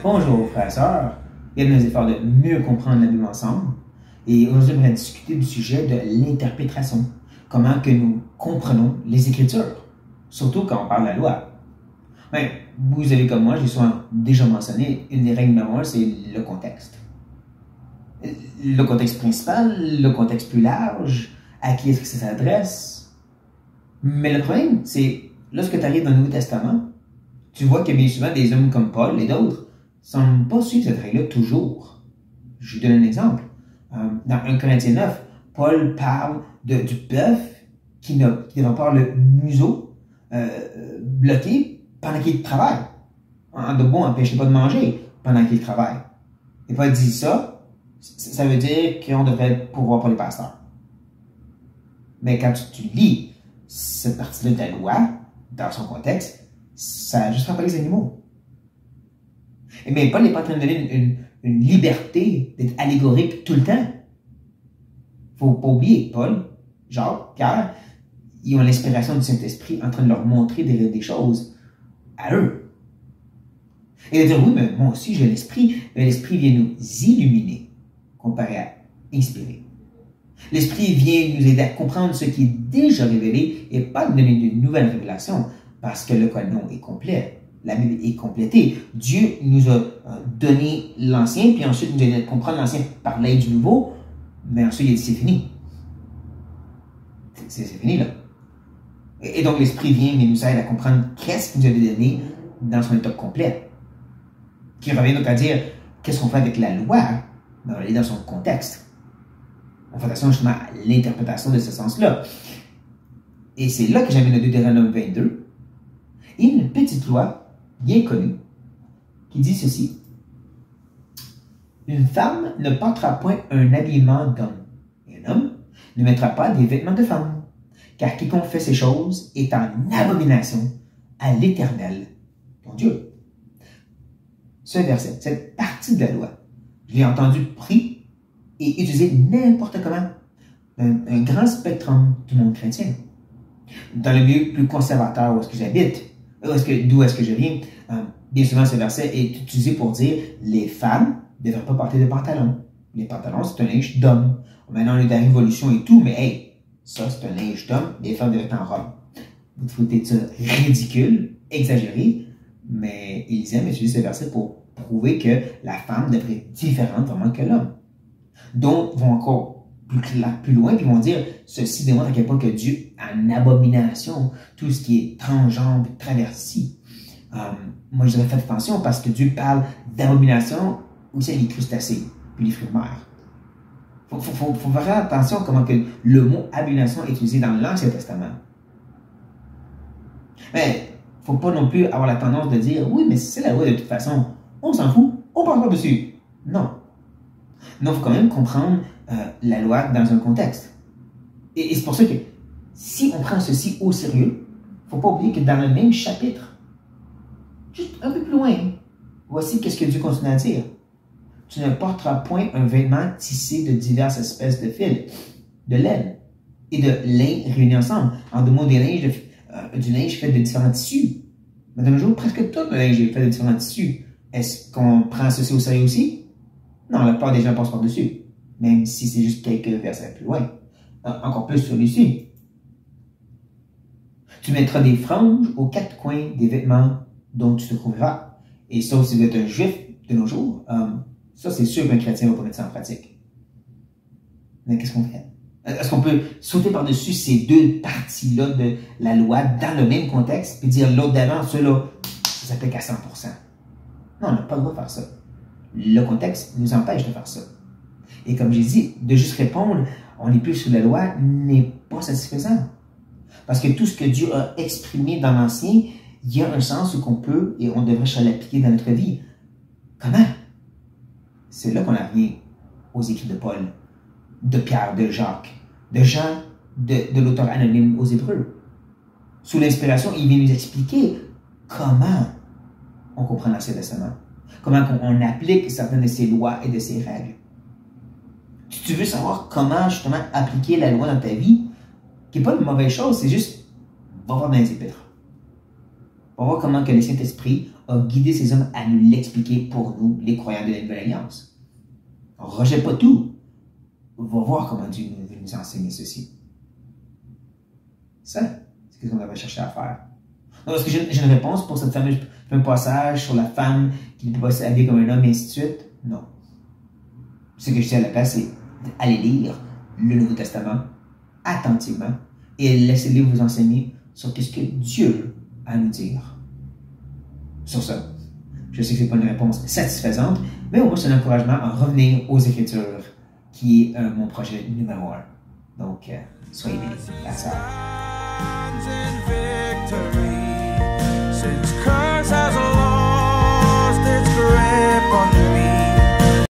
Bonjour frères et sœurs, bienvenue dans les efforts de mieux comprendre la Bible ensemble. Et aujourd'hui, on va discuter du sujet de l'interprétation. Comment que nous comprenons les Écritures, surtout quand on parle de la loi. Ben, vous avez comme moi, j'ai souvent déjà mentionné, une des règles numéro 1, c'est le contexte. Le contexte principal, le contexte plus large, à qui est-ce que ça s'adresse. Mais le problème, c'est lorsque tu arrives dans le Nouveau Testament, tu vois que bien souvent des hommes comme Paul et d'autres ne semblent pas suivre cette règle-là toujours. Je vous donne un exemple. Dans 1 Corinthiens 9, Paul parle du bœuf qui devrait avoir le museau bloqué pendant qu'il travaille. De bon, empêchez pas de manger pendant qu'il travaille. Et Paul dit ça, ça veut dire qu'on devrait être pourvoir pour les pasteurs. Mais quand tu lis cette partie-là de la loi, dans son contexte, ça n'ajustera pas les animaux. Mais Paul n'est pas en train de donner une liberté d'être allégorique tout le temps. Il ne faut pas oublier, Paul, Jacques, Pierre, ils ont l'inspiration du Saint-Esprit en train de leur montrer des choses à eux. Et de dire, oui, mais moi aussi j'ai l'Esprit, mais l'Esprit vient nous illuminer, comparé à inspirer. L'Esprit vient nous aider à comprendre ce qui est déjà révélé et pas nous donner de nouvelles révélations, parce que le canon est complet. La Bible est complétée. Dieu nous a donné l'Ancien, puis ensuite nous a donné de comprendre l'Ancien par l'aide du Nouveau, mais ensuite il a dit c'est fini. C'est fini là. Et donc l'Esprit vient et nous aide à comprendre qu'est-ce qu'il nous a donné dans son état complet. Qui revient donc à dire qu'est-ce qu'on fait avec la loi, mais on va aller dans son contexte. On fait attention justement à l'interprétation de ce sens-là. Et c'est là que j'amène le Deutéronome 22. Et une petite loi bien connue qui dit ceci. Une femme ne portera point un habillement d'homme, et un homme ne mettra pas des vêtements de femme, car quiconque fait ces choses est en abomination à l'Éternel, ton Dieu. Ce verset, cette partie de la loi, je l'ai entendu pris et utilisé n'importe comment, un grand spectrum du monde chrétien. Dans le milieu plus conservateur où est-ce que j'habite, d'où est-ce que je viens, bien souvent ce verset est utilisé pour dire les femmes ne devraient pas porter de pantalons. Les pantalons, c'est un linge d'homme. Maintenant, on est dans la révolution et tout, mais hey, ça c'est un linge d'homme, les femmes devraient être en robe. Vous trouvez ça ridicule, exagéré, mais ils aiment utiliser ce verset pour prouver que la femme devrait être différente vraiment que l'homme. Donc, vont encore plus loin, puis vont dire, ceci démontre à quel point que Dieu a une abomination, tout ce qui est transgenre, traversi. Moi, je dirais, faites attention, parce que Dieu parle d'abomination aussi avec les crustacés, puis les fruits de mer. Il faut faire attention à comment que le mot abomination est utilisé dans l'Ancien Testament. Mais il ne faut pas non plus avoir la tendance de dire, oui, mais c'est la loi de toute façon, on s'en fout, on ne parle pas dessus. Non. Non, il faut quand même comprendre la loi dans un contexte. Et c'est pour ça que si on prend ceci au sérieux, il ne faut pas oublier que dans le même chapitre, juste un peu plus loin, voici qu'est-ce que Dieu continue à dire. Tu ne porteras point un vêtement tissé de diverses espèces de fils, de laine et de lin réunis ensemble. En deux mots, du linge fait de différents tissus. Mais de nos jours, presque tout le linge est fait de différents tissus. Est-ce qu'on prend ceci au sérieux aussi? Non, la plupart des gens passent par-dessus. Même si c'est juste quelques versets plus loin. Encore plus sur celui-ci. Tu mettras des franges aux quatre coins des vêtements dont tu te couvriras. Et sauf si vous êtes un juif de nos jours, ça c'est sûr qu'un chrétien ne va pas mettre ça en pratique. Mais qu'est-ce qu'on fait? Est-ce qu'on peut sauter par-dessus ces deux parties-là de la loi dans le même contexte et dire l'autre d'avant, ceux-là, ça s'applique à 100%? Non, on n'a pas le droit de faire ça. Le contexte nous empêche de faire ça. Et comme j'ai dit, de juste répondre, on n'est plus sous la loi, n'est pas satisfaisant. Parce que tout ce que Dieu a exprimé dans l'Ancien, il y a un sens où qu'on peut et on devrait se l'appliquer dans notre vie. Comment? C'est là qu'on revient aux écrits de Paul, de Pierre, de Jacques, de Jean, de l'auteur anonyme aux Hébreux. Sous l'inspiration, il vient nous expliquer comment on comprend l'Ancien Testament. Comment on applique certaines de ces lois et de ces règles. Si tu veux savoir comment justement appliquer la loi dans ta vie, qui n'est pas une mauvaise chose, c'est juste, va voir dans les Épîtres. On va voir comment que le Saint-Esprit a guidé ces hommes à nous l'expliquer pour nous, les croyants de la Nouvelle Alliance. On ne rejette pas tout. On va voir comment Dieu veut nous enseigner ceci. Ça, c'est ce qu'on va chercher à faire. Donc, est-ce que j'ai une réponse pour cette fameux passage sur la femme qui ne peut pas s'habiller comme un homme, et ainsi de suite? Non. Ce que je dis à la place, c'est d'aller lire le Nouveau Testament attentivement et laissez-les vous enseigner sur ce que Dieu a à nous dire. Sur ça, je sais que ce n'est pas une réponse satisfaisante, mais au moins c'est un encouragement à revenir aux Écritures, qui est mon projet numéro 1. Donc, soyez bénis. That's all.